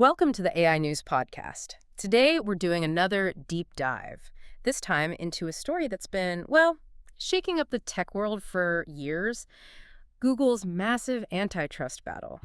Welcome to the AI News Podcast. Today, we're doing another deep dive, this time into a story that's been, well, shaking up the tech world for years, Google's massive antitrust battle.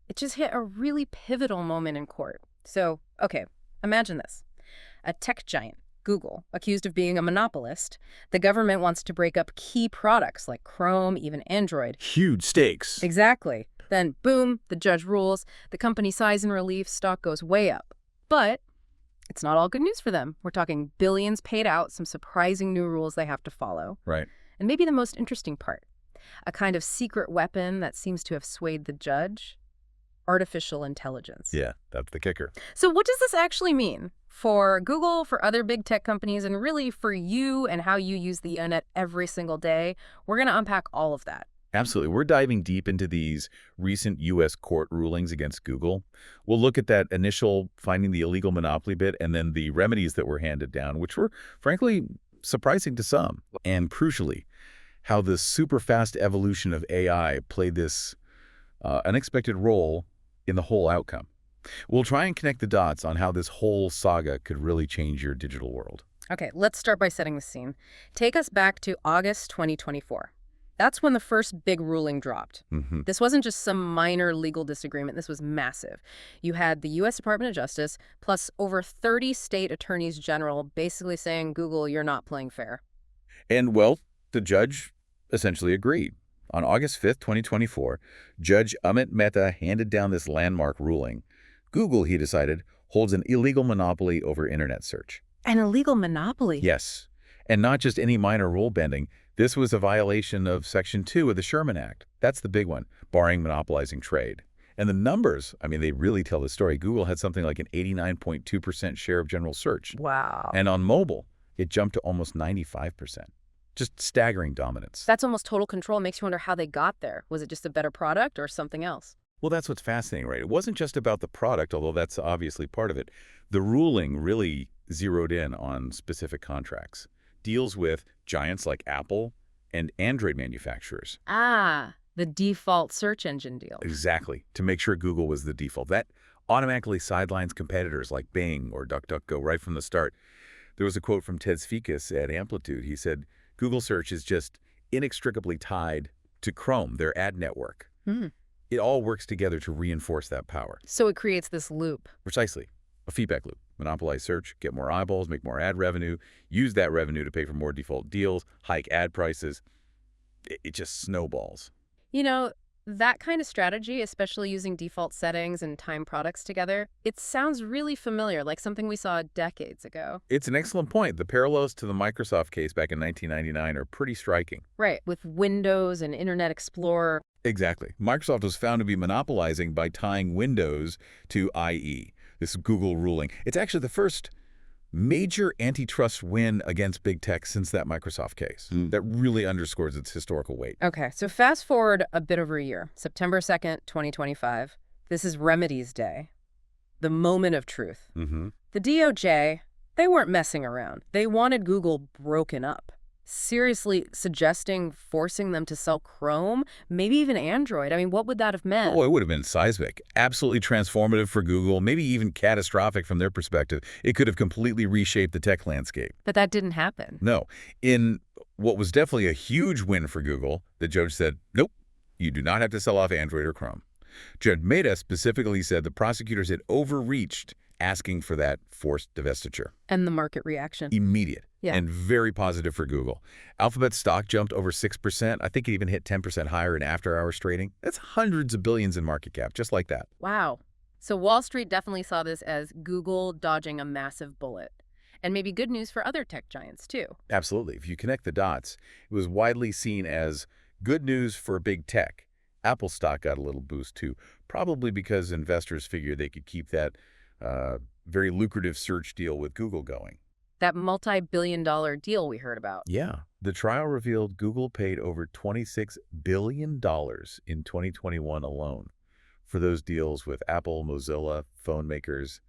It just hit a really pivotal moment in court. So, okay, imagine this. A tech giant, Google, accused of being a monopolist. The government wants to break up key products like Chrome, even Android. Huge stakes. Exactly. Then, boom, the judge rules, the company sighs in relief, stock goes way up. But it's not all good news for them. We're talking billions paid out, some surprising new rules they have to follow. Right. And maybe the most interesting part, a kind of secret weapon that seems to have swayed the judge, artificial intelligence. Yeah, that's the kicker. So what does this actually mean for Google, for other big tech companies, and really for you and how you use the internet every single day? We're going to unpack all of that. Absolutely. We're diving deep into these recent U.S. court rulings against Google. We'll look at that initial finding the illegal monopoly bit and then the remedies that were handed down, which were, frankly, surprising to some. And crucially, how the super fast evolution of AI played this unexpected role in the whole outcome. We'll try and connect the dots on how this whole saga could really change your digital world. Okay, let's start by setting the scene. Take us back to August 2024. That's when the first big ruling dropped. This wasn't just some minor legal disagreement. This was massive. You had the U.S. Department of Justice, plus over 30 state attorneys general basically saying, Google, you're not playing fair. And, well, the judge essentially agreed. On August 5th, 2024, Judge Amit Mehta handed down this landmark ruling. Google, he decided, holds an illegal monopoly over internet search. An illegal monopoly? Yes. And not just any minor rule bending. This was a violation of Section 2 of the Sherman Act. That's the big one, barring monopolizing trade. And the numbers, I mean, they really tell the story. Google had something like an 89.2% share of general search. Wow. And on mobile, it jumped to almost 95%. Just staggering dominance. That's almost total control. Makes you wonder how they got there. Was it just a better product or something else? Well, that's what's fascinating, right? It wasn't just about the product, although that's obviously part of it. The ruling really zeroed in on specific contracts. Deals with giants like Apple and Android manufacturers. Ah, the default search engine deal. Exactly, to make sure Google was the default. That automatically sidelines competitors like Bing or DuckDuckGo right from the start. There was a quote from Ted Svikas at Amplitude. He said, Google search is just inextricably tied to Chrome, their ad network. It all works together to reinforce that power. So it creates this loop. Precisely. A feedback loop. Monopolize search, get more eyeballs, make more ad revenue, use that revenue to pay for more default deals, hike ad prices. It just snowballs. You know, that kind of strategy, especially using default settings and time products together, it sounds really familiar, like something we saw decades ago. It's an excellent point. The parallels to the Microsoft case back in 1999 are pretty striking. Right, with Windows and Internet Explorer. Exactly. Microsoft was found to be monopolizing by tying Windows to IE, this Google ruling. It's actually the first major antitrust win against big tech since that Microsoft case. That really underscores its historical weight. Okay, so fast forward a bit over a year, September 2nd, 2025. This is Remedies Day, the moment of truth. The DOJ, they weren't messing around. They wanted Google broken up. Seriously suggesting forcing them to sell Chrome, maybe even Android. I mean, what would that have meant? Oh, it would have been seismic. Absolutely transformative for Google, maybe even catastrophic from their perspective. It could have completely reshaped the tech landscape. But that didn't happen. No. In what was definitely a huge win for Google, the judge said, nope, you do not have to sell off Android or Chrome. Judge Mehta specifically said the prosecutors had overreached asking for that forced divestiture. And the market reaction. Immediate. Yeah. And very positive for Google. Alphabet's stock jumped over 6%. I think it even hit 10% higher in after-hours trading. That's hundreds of billions in market cap, just like that. Wow. So Wall Street definitely saw this as Google dodging a massive bullet. And maybe good news for other tech giants, too. Absolutely. If you connect the dots, it was widely seen as good news for big tech. Apple stock got a little boost, too, probably because investors figured they could keep that very lucrative search deal with Google going. That multi-billion-dollar deal we heard about. Yeah. The trial revealed Google paid over $26 billion in 2021 alone for those deals with Apple, Mozilla, phone makers.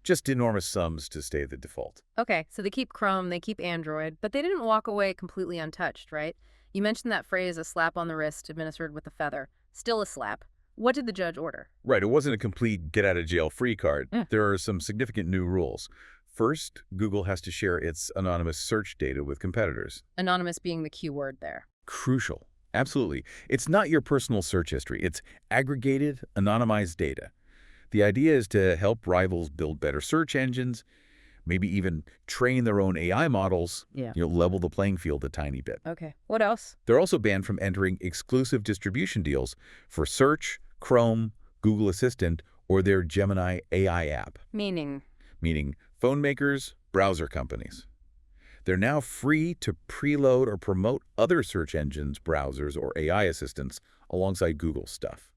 Just enormous sums to stay the default. Okay, so they keep Chrome, they keep Android, but they didn't walk away completely untouched, right? You mentioned that phrase, a slap on the wrist administered with a feather. Still a slap. What did the judge order? Right, it wasn't a complete get-out-of-jail-free card. Mm. There are some significant new rules. First, Google has to share its anonymous search data with competitors. Anonymous being the key word there. Crucial. Absolutely. It's not your personal search history. It's aggregated, anonymized data. The idea is to help rivals build better search engines, maybe even train their own AI models, Yeah. level the playing field a tiny bit. Okay. What else? They're also banned from entering exclusive distribution deals for Search, Chrome, Google Assistant, or their Gemini AI app, Meaning? meaning phone makers, browser companies. They're now free to preload or promote other search engines, browsers, or AI assistants alongside Google stuff.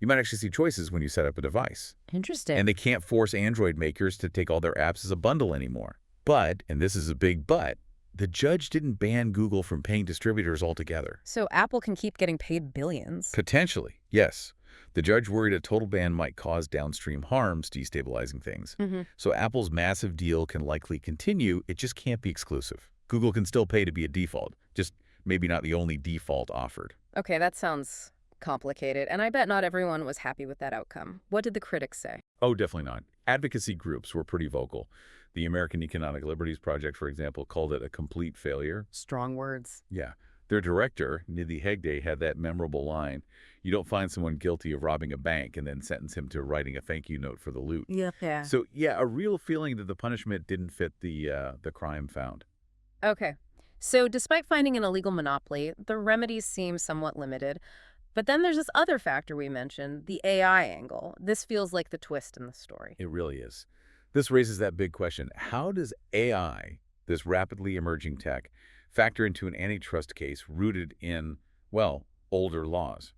You might actually see choices when you set up a device. Interesting. And they can't force Android makers to take all their apps as a bundle anymore. But, and this is a big but, the judge didn't ban Google from paying distributors altogether. So Apple can keep getting paid billions. Potentially, yes. The judge worried a total ban might cause downstream harms, destabilizing things. So Apple's massive deal can likely continue, it just can't be exclusive. Google can still pay to be a default, just maybe not the only default offered. Okay, that sounds complicated, and I bet not everyone was happy with that outcome. What did the critics say? Oh, definitely not. Advocacy groups were pretty vocal. The American Economic Liberties Project, for example, called it a complete failure. Strong words. Yeah. Their director, Nidhi Hegde, had that memorable line, "You don't find someone guilty of robbing a bank and then sentence him to writing a thank you note for the loot." Yeah. So, yeah, a real feeling that the punishment didn't fit the crime found. Okay. So despite finding an illegal monopoly, the remedies seem somewhat limited. But then there's this other factor we mentioned, the AI angle. This feels like the twist in the story. It really is. This raises that big question. How does AI, this rapidly emerging tech, factor into an antitrust case rooted in, well, older laws?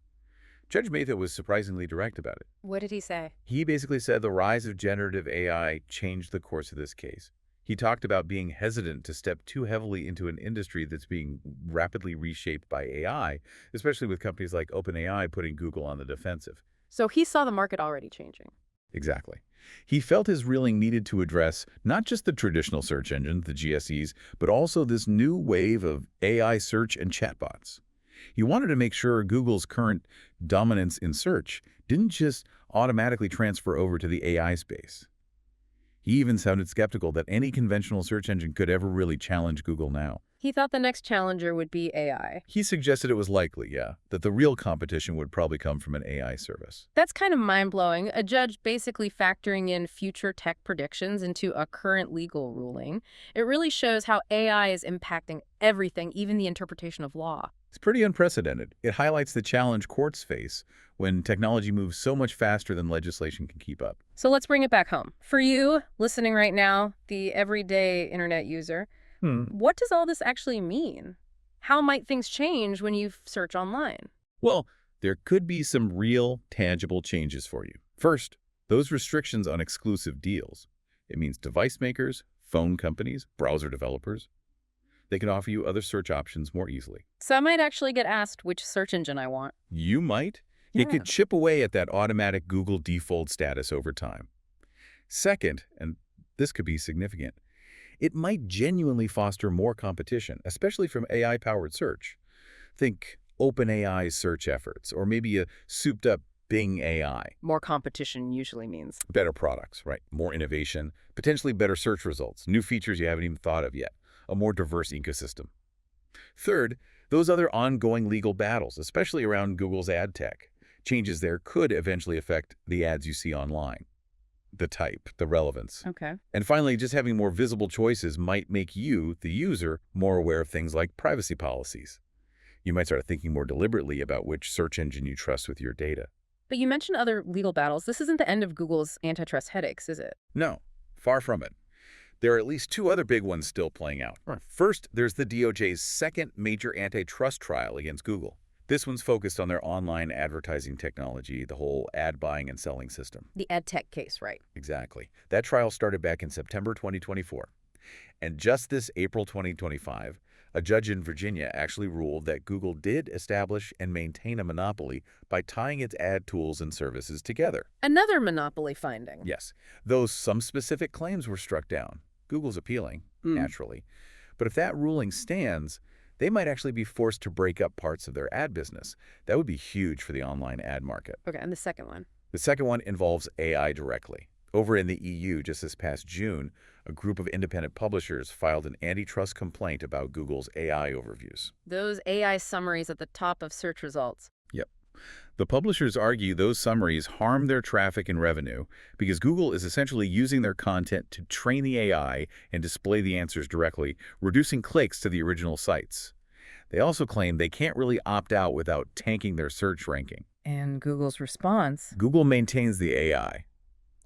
Judge Mehta was surprisingly direct about it. What did he say? He basically said the rise of generative AI changed the course of this case. He talked about being hesitant to step too heavily into an industry that's being rapidly reshaped by AI, especially with companies like OpenAI putting Google on the defensive. So he saw the market already changing. Exactly. He felt his ruling needed to address not just the traditional search engines, the GSEs, but also this new wave of AI search and chatbots. He wanted to make sure Google's current dominance in search didn't just automatically transfer over to the AI space. He even sounded skeptical that any conventional search engine could ever really challenge Google now. He thought the next challenger would be AI. He suggested it was likely, yeah, that the real competition would probably come from an AI service. That's kind of mind-blowing. A judge basically factoring in future tech predictions into a current legal ruling. It really shows how AI is impacting everything, even the interpretation of law. It's pretty unprecedented. It highlights the challenge courts face when technology moves so much faster than legislation can keep up. So let's bring it back home. For you, listening right now, the everyday internet user, what does all this actually mean? How might things change when you search online? Well, there could be some real, tangible changes for you. First, those restrictions on exclusive deals. It means device makers, phone companies, browser developers. They can offer you other search options more easily. So I might actually get asked which search engine I want. You might. It could chip away at that automatic Google default status over time. Second, and this could be significant, it might genuinely foster more competition, especially from AI-powered search. Think OpenAI's search efforts, or maybe a souped-up Bing AI. More competition usually means Better products, right? More innovation, potentially better search results, new features you haven't even thought of yet, a more diverse ecosystem. Third, those other ongoing legal battles, especially around Google's ad tech. Changes there could eventually affect the ads you see online. The type, the relevance. Okay. And finally, just having more visible choices might make you, the user, more aware of things like privacy policies. You might start thinking more deliberately about which search engine you trust with your data. But you mentioned other legal battles. This isn't the end of Google's antitrust headaches, is it? No, far from it. There are at least two other big ones still playing out. Right. First, there's the DOJ's second major antitrust trial against Google. This one's focused on their online advertising technology, the whole ad buying and selling system. The ed tech case, right? Exactly. That trial started back in September 2024. And just this April 2025, a judge in Virginia actually ruled that Google did establish and maintain a monopoly by tying its ad tools and services together. Another monopoly finding. Yes, though some specific claims were struck down. Google's appealing, naturally. But if that ruling stands, they might actually be forced to break up parts of their ad business. That would be huge for the online ad market. Okay, and the second one? The second one involves AI directly. Over in the EU, just this past June, a group of independent publishers filed an antitrust complaint about Google's AI overviews. Those AI summaries at the top of search results. Yep. The publishers argue those summaries harm their traffic and revenue because Google is essentially using their content to train the AI and display the answers directly, reducing clicks to the original sites. They also claim they can't really opt out without tanking their search ranking. And Google's response? Google maintains the AI.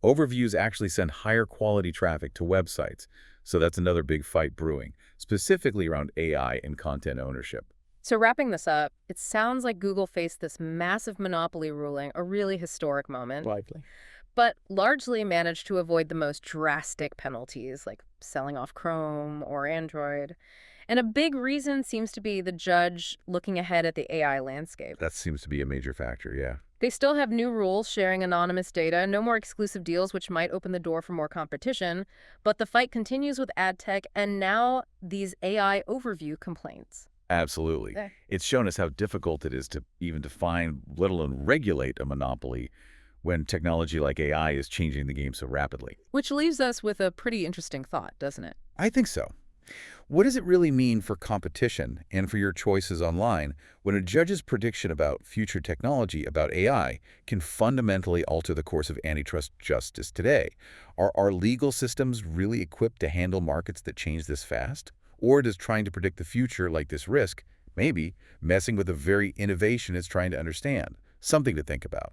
Overviews actually send higher quality traffic to websites, so that's another big fight brewing, specifically around AI and content ownership. So wrapping this up, it sounds like Google faced this massive monopoly ruling, a really historic moment, Lively. but largely managed to avoid the most drastic penalties, like selling off Chrome or Android. And a big reason seems to be the judge looking ahead at the AI landscape. That seems to be a major factor, yeah. They still have new rules sharing anonymous data, no more exclusive deals, which might open the door for more competition. But the fight continues with ad tech and now these AI overview complaints. Absolutely. It's shown us how difficult it is to even define, let alone regulate, a monopoly when technology like AI is changing the game so rapidly. Which leaves us with a pretty interesting thought, doesn't it? I think so. What does it really mean for competition and for your choices online when a judge's prediction about future technology, about AI, can fundamentally alter the course of antitrust justice today? Are our legal systems really equipped to handle markets that change this fast? Or does trying to predict the future like this risk, maybe, messing with the very innovation it's trying to understand? Something to think about.